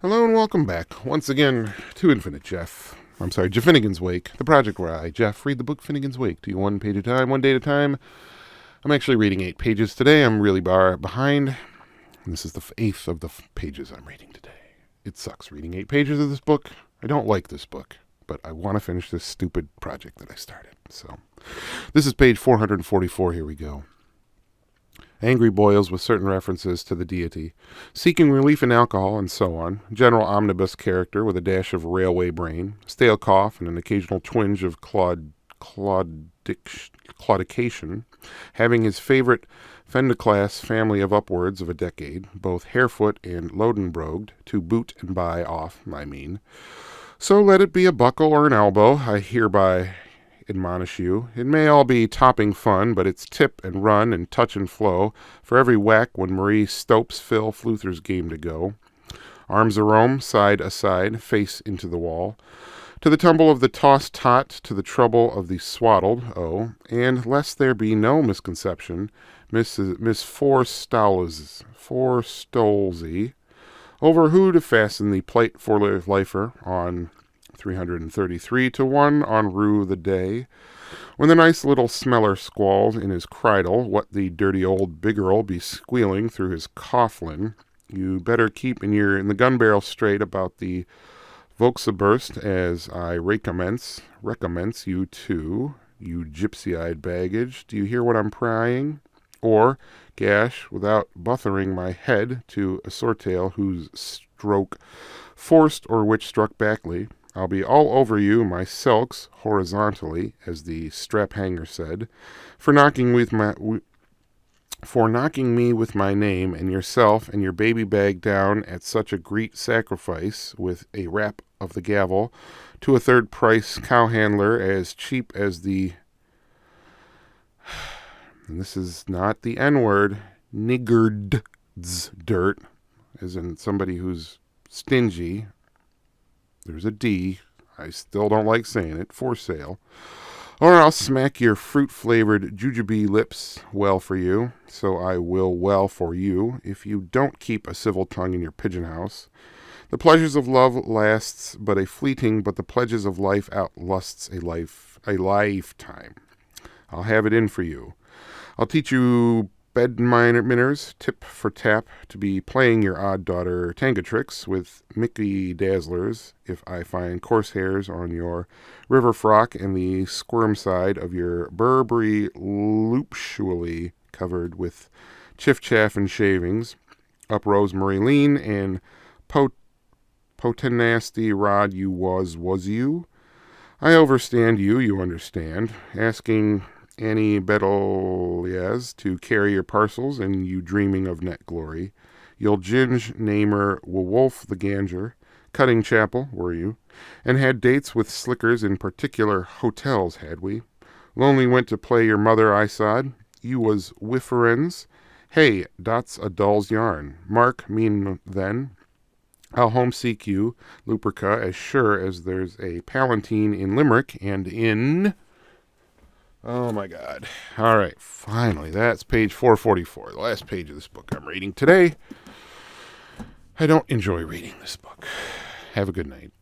Hello and welcome back once again to Jeffinnegans Wake, the project where I, Jeff, read the book Finnegan's Wake to you one page at a time, one day at a time. I'm actually reading 8 pages today. I'm really behind. This is the 8th of the pages I'm reading today. It sucks reading 8 pages of this book. I don't like this book, but I want to finish this stupid project that I started. So, this is page 444. Here we go. Angry boils with certain references to the deity, seeking relief in alcohol, and so on. General omnibus character with a dash of railway brain, stale cough, and an occasional twinge of claudication, having his favorite Fendiclass family of upwards of a decade, both Harefoot and Lodenbrogged, to boot and buy off, I mean. So let it be a buckle or an elbow, I hereby admonish you. It may all be topping fun, but it's tip and run and touch and flow for every whack when Marie Stopes Phil Fluther's game to go. Arms a-roam, side aside, face into the wall. To the tumble of the tossed tot, to the trouble of the swaddled, and lest there be no misconception, Miss Forstolzy, over who to fasten the plate for lifer on 333 to 1 on Rue the Day. When the nice little smeller squalls in his cridle what the dirty old bigger'll be squealing through his coughlin, you better keep in the gun barrel straight about the Volksaburst as I recommence you to, you gypsy-eyed baggage. Do you hear what I'm prying? Or, gash, without buffering my head to a swordtail whose stroke forced or which struck backly, I'll be all over you, my silks, horizontally, as the strap-hanger said, for knocking me with my name and yourself and your baby bag down at such a great sacrifice with a rap of the gavel to a third-price cow-handler as cheap as the, and this is not the N-word, niggard's dirt, as in somebody who's stingy. There's a D. I still don't like saying it. For sale. Or I'll smack your fruit-flavored jujube lips well for you. So I will well for you if you don't keep a civil tongue in your pigeon house. The pleasures of love lasts but a fleeting, but the pledges of life outlusts a lifetime. I'll have it in for you. I'll teach you bedminers, tip for tap, to be playing your odd daughter tanga tricks with Mickey Dazzlers if I find coarse hairs on your river frock and the squirm side of your Burberry loopshually covered with chiff-chaff and shavings. Up rose Marie Lean and potenasty rod you was you. I overstand you understand, asking Annie Bedelias to carry your parcels and you dreaming of net glory. You'll ginge namer Wolf the Ganger, cutting chapel, were you, and had dates with slickers in particular hotels, had we. Lonely went to play your mother I sod. You was whifferens. Hey, dot's a doll's yarn. Mark, mean then, I'll home seek you, Luperca, as sure as there's a Palatine in Limerick and in... Oh my God. All right, finally, that's page 444, the last page of this book I'm reading today. I don't enjoy reading this book. Have a good night.